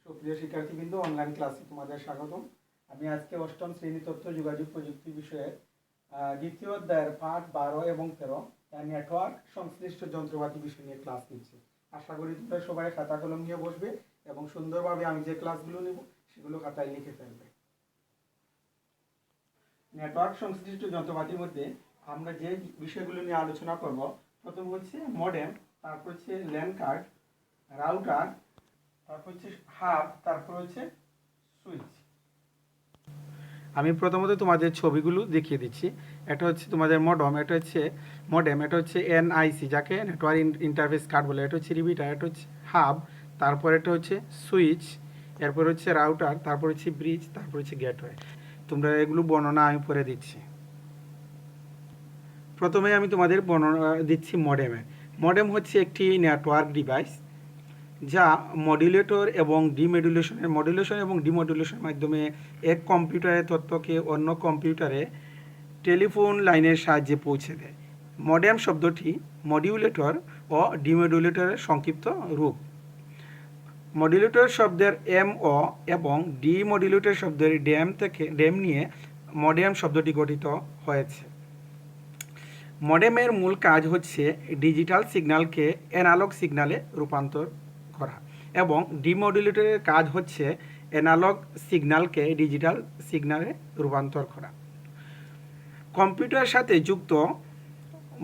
সুপ্রিয় শিক্ষার্থীবৃন্দ, অনলাইন ক্লাসে তোমাদের স্বাগতম। আমি আজকে অষ্টম শ্রেণী তথ্য যোগাযোগ প্রযুক্তি বিষয়ে দ্বিতীয় অধ্যায়ের পাঠ 12 এবং 13 নেটওয়ার্ক সংশ্লিষ্ট যন্ত্রপাতি বিষয় নিয়ে ক্লাস নিচ্ছি। আশা করি তোমরা সবাই খাতা কলম নিয়ে বসবে এবং সুন্দরভাবে আমি যে ক্লাসগুলো নেব সেগুলো খাতায় লিখে ফেলবে। নেটওয়ার্ক সংশ্লিষ্ট যন্ত্রপাতির মধ্যে আমরা যে বিষয়গুলো নিয়ে আলোচনা করব, প্রথম হচ্ছে মডেম, তারপর হচ্ছে ল্যান কার্ড, রাউটার, তারপর হচ্ছে হাব, তারপর হচ্ছে সুইচ। আমি প্রথমত তোমাদের ছবিগুলো দেখিয়ে দিচ্ছি। এটা হচ্ছে তোমাদের মডেম, এটা হচ্ছে এনআইসি, যাকে নেটওয়ার্ক ইন্টারফেস কার্ড বলে। এটা হচ্ছে রিপিটার, এটা হচ্ছে হাব, তারপর এটা হচ্ছে সুইচ, এরপর হচ্ছে রাউটার, তারপর হচ্ছে ব্রিজ, তারপর হচ্ছে গেটওয়ে। তোমরা এগুলো বর্ণনা আমি পরে দিচ্ছি। প্রথমে আমি তোমাদের বর্ণনা দিচ্ছি মডেমে। মডেম হচ্ছে একটি নেটওয়ার্ক ডিভাইস যা মডুলেটর এবং ডিমডুলেশনের মাধ্যমে এক কম্পিউটারের তথ্যকে অন্য কম্পিউটারে টেলিফোন লাইনের সাহায্যে পৌঁছে দেয়। মডেম শব্দটি মডিউলেটর ও ডিমডুলেটরের সংক্ষিপ্ত রূপ। মডুলেটর শব্দের এমও এবং ডিমডুলেটর শব্দের ডেম নিয়ে মডেম শব্দটি গঠিত হয়েছে। মডেমের মূল কাজ হচ্ছে ডিজিটাল সিগন্যালকে অ্যানালগ সিগন্যালে রূপান্তর করা, এবং ডিমডুলেটরের কাজ হচ্ছে অ্যানালগ সিগন্যালকে ডিজিটাল সিগন্যালে রূপান্তর করা। কম্পিউটারের সাথে যুক্ত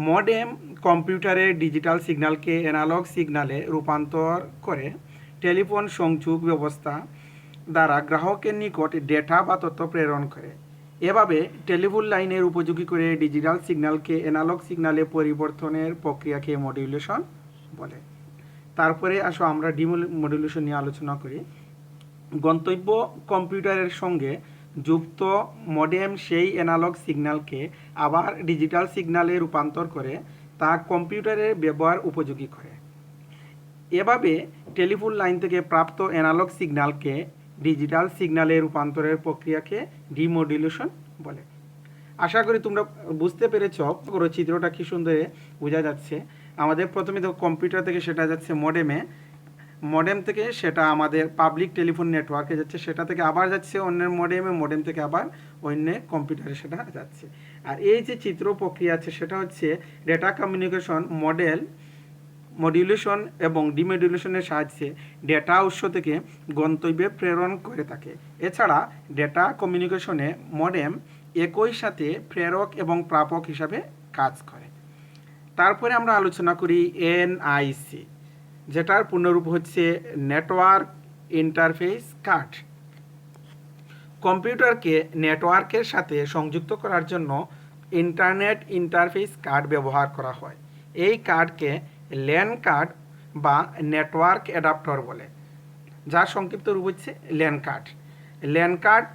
মডেম কম্পিউটারের ডিজিটাল সিগন্যালকে অ্যানালগ সিগন্যালে রূপান্তর করে টেলিফোন সংযোগ ব্যবস্থা দ্বারা গ্রাহকের নিকট ডেটা বা তথ্য প্রেরণ করে। এভাবে টেলিফোন লাইনের উপযোগী করে ডিজিটাল সিগন্যালকে অ্যানালগ সিগন্যালে পরিবর্তনের প্রক্রিয়াকে মডুলেশন বলে। তারপরে আসো আমরা ডিমডুলেশন নিয়ে আলোচনা করি। গন্তব্য কম্পিউটারের সঙ্গে যুক্ত মডেম সেই অ্যানালগ সিগন্যালকে আবার ডিজিটাল সিগন্যালে রূপান্তর করে তা কম্পিউটারের ব্যবহার উপযোগী করে। এভাবে টেলিফোন লাইন থেকে প্রাপ্ত অ্যানালগ সিগন্যালকে ডিজিটাল সিগন্যালে রূপান্তরের প্রক্রিয়াকে ডিমডুলেশন বলে। আশা করি তোমরা বুঝতে পেরেছ। চিত্রটা কি সুন্দর বোঝা যাচ্ছে। আমাদের প্রথমে তো কম্পিউটার থেকে সেটা যাচ্ছে মডেম থেকে সেটা আমাদের পাবলিক টেলিফোন নেটওয়ার্কে যাচ্ছে, সেটা থেকে আবার যাচ্ছে অন্যের মডেম থেকে আবার অন্য কম্পিউটারে সেটা যাচ্ছে। আর এই যে চিত্র প্রক্রিয়া আছে সেটা হচ্ছে ডেটা কমিউনিকেশন মডিউলেশন এবং ডিমডুলেশনের সাহায্যে ডেটা উৎস থেকে গন্তব্যে প্রেরণ করে থাকে। এছাড়া ডেটা কমিউনিকেশনে মডেম একই সাথে প্রেরক এবং প্রাপক হিসাবে কাজ করে। তারপরে আমরা আলোচনা করি এনআইসি, যেটার পূর্ণরূপ হচ্ছে নেটওয়ার্ক ইন্টারফেস কার্ড। কম্পিউটারকে নেটওয়ার্কের সাথে সংযুক্ত করার জন্য ইন্টারনেট ইন্টারফেস কার্ড ব্যবহার করা হয়। এই কার্ডকে ল্যান কার্ড বা নেটওয়ার্ক অ্যাডাপ্টার বলে, যার সংক্ষিপ্ত রূপ হচ্ছে ল্যান কার্ড। ল্যান কার্ড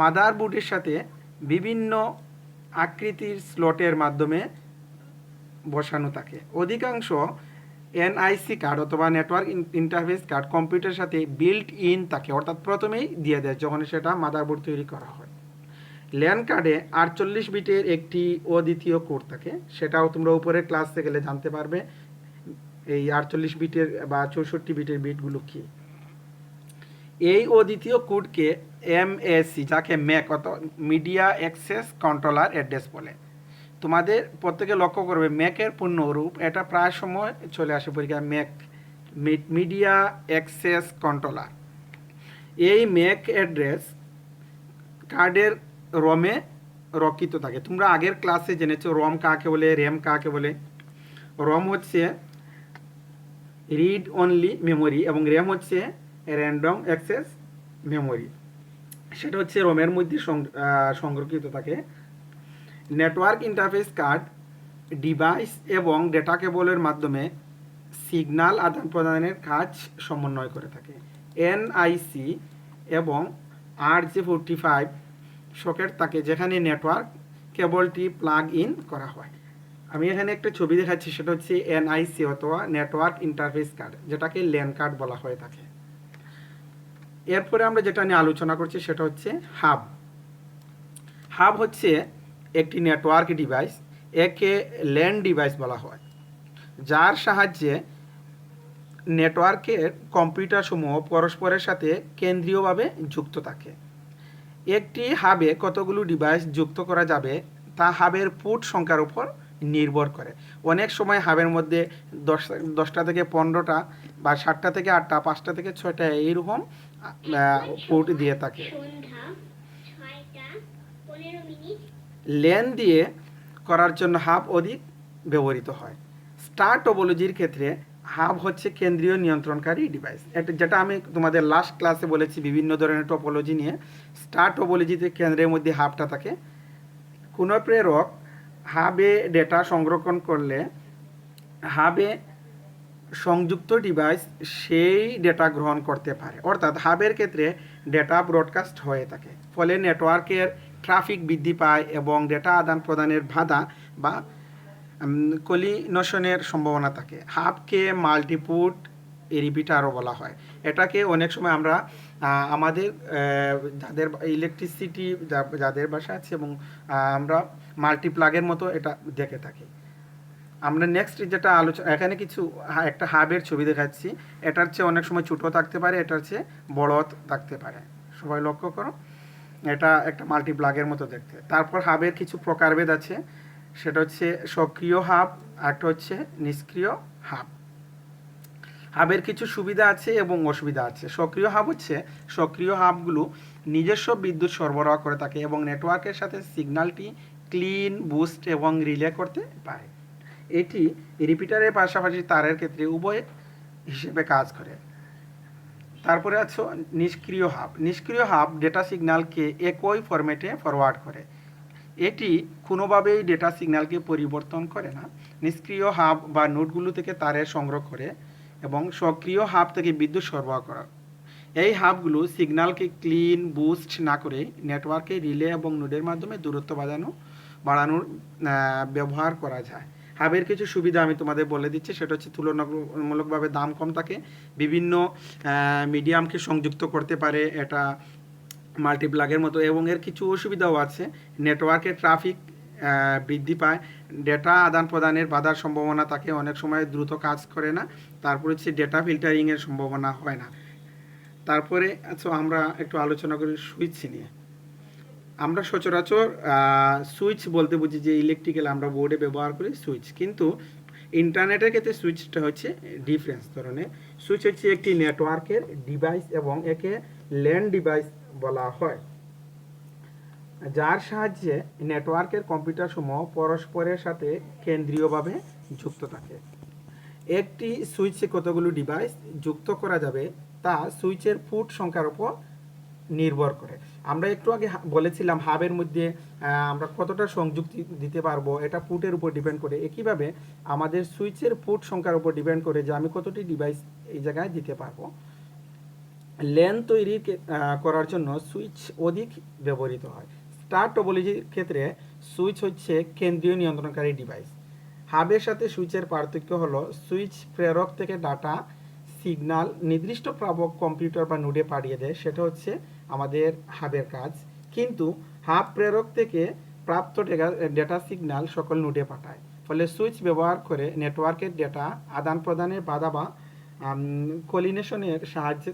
মাদারবোর্ডের সাথে বিভিন্ন আকৃতির স্লটের মাধ্যমে বসানো থাকে। অধিকাংশ এনআইসি কার্ড অথবা নেটওয়ার্ক ইন্টারফেস কার্ড কম্পিউটারের সাথে বিল্ট ইন থাকে, অর্থাৎ প্রথমেই দিয়ে দেয় যখন সেটা মাদারবোর্ড তৈরি করা হয়। ল্যান কার্ডে 48 বিটের একটি অদ্বিতীয় কোড থাকে, সেটাও তোমরা উপরের ক্লাসে গেলে জানতে পারবে এই 48 বিটের বা 64 বিটের বিটগুলো কী। এই অদ্বিতীয় কোডকে এমএসি, যাকে ম্যাক অথবা মিডিয়া অ্যাক্সেস কন্ট্রোলার অ্যাড্রেস বলে। তোমাদের প্রত্যেকে লক্ষ্য করবে ম্যাকের পূর্ণরূপ, এটা প্রায় সময় চলে আসে পরীক্ষায়, ম্যাক মিডিয়া অ্যাক্সেস কন্ট্রোলার। এই ম্যাক অ্যাড্রেস কার্ডের রমে রক্ষিত থাকে। তোমরা আগের ক্লাসে জেনেছো রম কাকে বলে, র্যাম কাকে বলে। রম হচ্ছে রিড অনলি মেমোরি এবং র্যাম হচ্ছে র্যান্ডম অ্যাক্সেস মেমোরি, সেটা হচ্ছে রমের মধ্যে সংরক্ষিত থাকে। নেটওয়ার্ক ইন্টারফেস কার্ড ডিভাইস এবং ডেটা কেবলের মাধ্যমে সিগন্যাল আদান প্রদানের কাজ সমন্বয় করে থাকে। এনআইসি এবং RJ45 সকেট থাকে, যেখানে নেটওয়ার্ক কেবলটি প্লাগ ইন করা হয়। আমি এখানে একটা ছবি দেখাচ্ছি, সেটা হচ্ছে এনআইসি অথবা নেটওয়ার্ক ইন্টারফেস কার্ড, যেটাকে ল্যান কার্ড বলা হয়ে থাকে। এরপরে আমরা যেটা নিয়ে আলোচনা করছি সেটা হচ্ছে হাব হচ্ছে একটি নেটওয়ার্ক ডিভাইস, একে ল্যান ডিভাইস বলা হয়, যার সাহায্যে নেটওয়ার্কের কম্পিউটারসমূহ পরস্পরের সাথে কেন্দ্রীয়ভাবে যুক্ত থাকে। একটি হাবে কতগুলো ডিভাইস যুক্ত করা যাবে তা হাবের পুট সংখ্যার উপর নির্ভর করে। অনেক সময় হাবের মধ্যে 10টা থেকে 15টা বা 7টা থেকে 8টা, 5টা থেকে 6টা এইরকম পুট দিয়ে থাকে। লেন দিয়ে করার জন্য হাব অধিক ব্যবহৃত হয়। স্টার টপোলজির ক্ষেত্রে হাব হচ্ছে কেন্দ্রীয় নিয়ন্ত্রণকারী ডিভাইস। এটা যেটা আমি তোমাদের লাস্ট ক্লাসে বলেছি বিভিন্ন ধরনের টপোলজি নিয়ে। স্টার টপোলজিতে কেন্দ্রের মধ্যে হাবটা থাকে। কোনো প্রেরক হাবে ডেটা সংরক্ষণ করলে হাবে সংযুক্ত ডিভাইস সেই ডেটা গ্রহণ করতে পারে, অর্থাৎ হাবের ক্ষেত্রে ডেটা ব্রডকাস্ট হয়ে থাকে। ফলে নেটওয়ার্কের ট্রাফিক বৃদ্ধি পায় এবং ডেটা আদান প্রদানের বাধা বা কলিনশনের সম্ভাবনা থাকে। হাবকে মাল্টিপুট রিপিটারও বলা হয়। এটাকে অনেক সময় আমরা আমাদের যাদের ইলেকট্রিসিটি যাদের বাসা আছে এবং আমরা মাল্টিপ্লাগের মতো এটা দেখে থাকি। আমরা নেক্সট যেটা আলোচনা, এখানে কিছু একটা হাবের ছবি দেখাচ্ছি। এটার চেয়ে অনেক সময় ছোটো থাকতে পারে, এটার চেয়ে বড় থাকতে পারে। সবাই লক্ষ্য করো, এটা একটা মাল্টিপ্লাগের মতো দেখতে। তারপর হাবের কিছু প্রকারভেদ আছে, সেটা হচ্ছে সক্রিয় হাব, একটা হচ্ছে নিষ্ক্রিয় হাব। হাবের কিছু সুবিধা আছে এবং অসুবিধা আছে। সক্রিয় হাব হচ্ছে সক্রিয় হাবগুলো নিজস্ব বিদ্যুৎ সরবরাহ করে থাকে এবং নেটওয়ার্কের সাথে সিগন্যালটি ক্লিন, বুস্ট এবং রিলে করতে পারে। এটি রিপিটারের পাশাপাশি তারের ক্ষেত্রে উভয় হিসেবে কাজ করে। তারপরে আছে নিষ্ক্রিয় হাব। নিষ্ক্রিয় হাব ডেটা সিগন্যালকে একই ফরম্যাটে ফরওয়ার্ড করে। এটি কোনোভাবেই ডেটা সিগন্যালকে পরিবর্তন করে না। নিষ্ক্রিয় হাব বা নোডগুলো থেকে তারের সংগ্রহ করে এবং সক্রিয় হাব থেকে বিদ্যুৎ সরবরাহ করা। এই হাবগুলো সিগন্যালকে ক্লিন, বুস্ট না করে নেটওয়ার্কে রিলে এবং নোডের মাধ্যমে দূরত্ব বাড়ানোর ব্যবহার করা যায়। হাবের কিছু সুবিধা আমি তোমাদের বলে দিচ্ছি, সেটা হচ্ছে তুলনামূলকভাবে দাম কম থাকে, বিভিন্ন মিডিয়ামকে সংযুক্ত করতে পারে এটা মাল্টিপ্লাগের মতো, এবং এর কিছু অসুবিধাও আছে। নেটওয়ার্কের ট্রাফিক বৃদ্ধি পায়, ডেটা আদান প্রদানের বাধার সম্ভাবনা থাকে, অনেক সময় দ্রুত কাজ করে না। তারপর হচ্ছে ডেটা ফিল্টারিংয়ের সম্ভাবনা হয় না। তারপরে আচ্ছা আমরা একটু আলোচনা করি সুইচ নিয়ে। আমরা সচরাচর সুইচ বলতে বুঝি যে ইলেকট্রিক্যাল আমরা বোর্ডে ব্যবহার করি সুইচ, কিন্তু ইন্টারনেটের ক্ষেত্রে সুইচটা হচ্ছে ডিফারেন্স ধরনের। সুইচ হচ্ছে একটি নেটওয়ার্কের ডিভাইস এবং একে ল্যান ডিভাইস বলা হয়, যার সাহায্যে নেটওয়ার্কের কম্পিউটারসমূহ পরস্পরের সাথে কেন্দ্রীয়ভাবে যুক্ত থাকে। একটি সুইচে কতগুলো ডিভাইস যুক্ত করা যাবে তা সুইচের পুট সংখ্যার উপর নির্ভর করে। আমরা একটু আগে বলেছিলাম হাবের মধ্যে আমরা কতটা সংযুক্তি দিতে পারবো, এটা পুটের উপর ডিপেন্ড করে। একইভাবে আমাদের সুইচের পুট সংখ্যার উপর ডিপেন্ড করে যে আমি কতটি ডিভাইস এই জায়গায় দিতে পারবো। ল্যান তৈরি করার জন্য সুইচ অধিক ব্যবহৃত হয়। স্টার টপোলজির ক্ষেত্রে সুইচ হচ্ছে কেন্দ্রীয় নিয়ন্ত্রণকারী ডিভাইস। হাবের সাথে সুইচের পার্থক্য হলো সুইচ প্রেরক থেকে ডাটা সিগন্যাল নির্দিষ্ট প্রাপক কম্পিউটার বা নোডে পাঠিয়ে দেয়, সেটা হচ্ছে আমাদের হাবের কাজ। কিন্তু হাব প্রেরক থেকে প্রাপ্ত ডেটা সিগন্যাল সকল নোডে পাঠায়। ফলে সুইচ ব্যবহার করে নেটওয়ার্কের ডেটা আদান প্রদানের বাধা বা কলিনেশনের সাহায্যে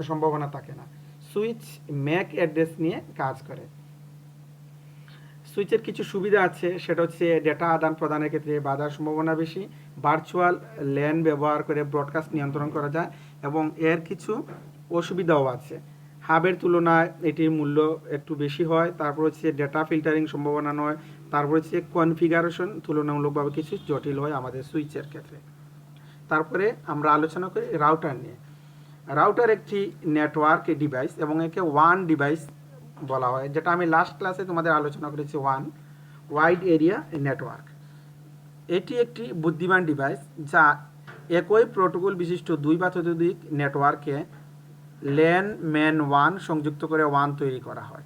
সম্ভাবনা থাকে না। সুইচ ম্যাক অ্যাড্রেস নিয়ে কাজ করে। সুইচের কিছু সুবিধা আছে, সেটা হচ্ছে ডেটা আদান প্রদানের ক্ষেত্রে বাধার সম্ভাবনা বেশি, ভার্চুয়াল ল্যান ব্যবহার করে ব্রডকাস্ট নিয়ন্ত্রণ করা যায়, এবং এর কিছু অসুবিধাও আছে। হাবের তুলনায় এটির মূল্য একটু বেশি হয়। তারপর হচ্ছে ডেটা ফিল্টারিং সম্ভাবনা নয়। তারপর হচ্ছে কনফিগারেশন তুলনামূলকভাবে কিছু জটিল হয় আমাদের সুইচের ক্ষেত্রে। তারপরে আমরা আলোচনা করি রাউটার নিয়ে। রাউটার একটি নেটওয়ার্ক ডিভাইস এবং একে ওয়ান ডিভাইস বলা হয়, যেটা আমি লাস্ট ক্লাসে তোমাদের আলোচনা করেছি, ওয়ান ওয়াইড এরিয়া নেটওয়ার্ক। এটি একটি বুদ্ধিমান ডিভাইস যা একই প্রোটোকল বিশিষ্ট দুই বা ততোধিক নেটওয়ার্কে ল্যান ম্যান ওয়ান সংযুক্ত করে ওয়ান তৈরি করা হয়।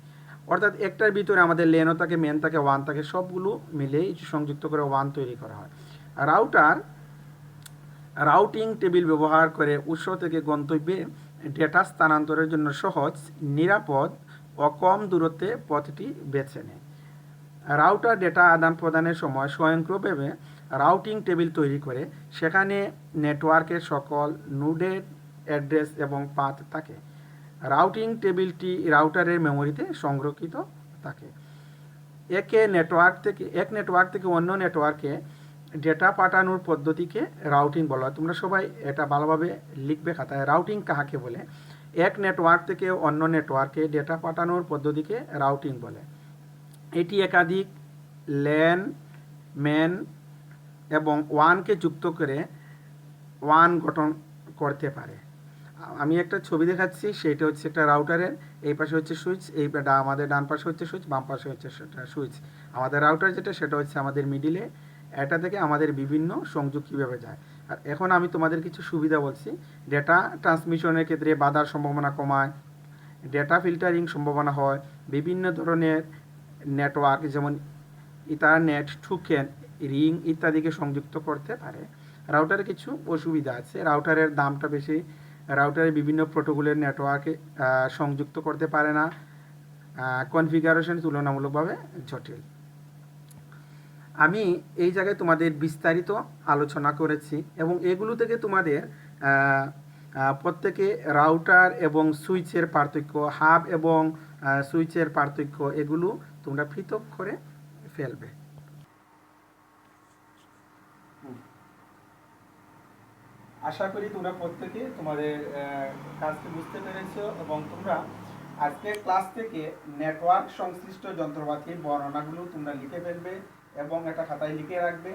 অর্থাৎ একটার ভিতরে আমাদের ল্যানও থাকে, ম্যান থাকে, ওয়ান থাকে, সবগুলো মিলেই সংযুক্ত করে ওয়ান তৈরি করা হয়। রাউটার রাউটিং টেবিল ব্যবহার করে উৎস থেকে গন্তব্যে ডেটা স্থানান্তরের জন্য সহজ, নিরাপদ ও কম দূরত্বে পথটি বেছে নেয়। রাউটার ডেটা আদান প্রদানের সময় স্বয়ংক্রিয়ভাবে রাউটিং টেবিল তৈরি করে সেখানে নেটওয়ার্কের সকল নোডের অ্যাড্রেস এবং পাথ থাকে। রাউটিং টেবিলটি রাউটারের মেমোরিতে সংরক্ষিত থাকে। এক নেটওয়ার্ক থেকে অন্য নেটওয়ার্কে ডেটা পাঠানোর পদ্ধতিকে রাউটিং বলা হয়। তোমরা সবাই এটা ভালোভাবে লিখবে খাতায়। রাউটিং কাহাকে বলে? এক নেটওয়ার্ক থেকে অন্য নেটওয়ার্কে ডেটা পাঠানোর পদ্ধতিকে রাউটিং বলে। এটি একাধিক ল্যান, ম্যান এবং ওয়ানকে যুক্ত করে ওয়ান গঠন করতে পারে। আমি একটা ছবি দেখাচ্ছি, সেটা হচ্ছে একটা রাউটারের। এই পাশে হচ্ছে সুইচ, আমাদের ডান পাশে হচ্ছে সুইচ, বাম পাশে হচ্ছে সেটা সুইচ। আমাদের রাউটার যেটা, সেটা হচ্ছে আমাদের মিডিলে। এটা থেকে আমাদের বিভিন্ন সংযোগ কীভাবে যায়। আর এখন আমি তোমাদের কিছু সুবিধা বলছি। ডেটা ট্রান্সমিশনের ক্ষেত্রে বাধার সম্ভাবনা কমায়, ডেটা ফিল্টারিং সম্ভাবনা হয়, বিভিন্ন ধরনের নেটওয়ার্ক যেমন ইথারনেট, টোকেন, রিং ইত্যাদিকে সংযুক্ত করতে পারে। রাউটারের কিছু অসুবিধা আছে। রাউটারের দামটা বেশি, রাউটারে বিভিন্ন প্রোটোকলের নেটওয়ার্কে সংযুক্ত করতে পারে না, কনফিগারেশন তুলনামূলকভাবে জটিল। আমি এই জায়গায় তোমাদের বিস্তারিত আলোচনা করেছি এবং এগুলো থেকে তোমাদের প্রত্যেকে রাউটার এবং সুইচের পার্থক্য, হাব এবং সুইচের পার্থক্য, এগুলো তোমরা পৃথক করে ফেলবে। আশা করি তোমরা প্রত্যেকে তোমাদের কাজটি বুঝতে পেরেছো এবং তোমরা আজকের ক্লাস থেকে নেটওয়ার্ক সংশ্লিষ্ট যন্ত্রপাতির বর্ণনাগুলো তোমরা লিখে ফেলবে এবং একটা খাতায় লিখে রাখবে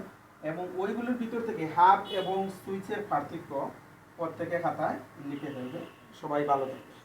এবং ওইগুলোর ভিতর থেকে হাব এবং সুইচের পার্থক্য প্রত্যেকে খাতায় লিখে ফেলবে। সবাই ভালো থাকবে।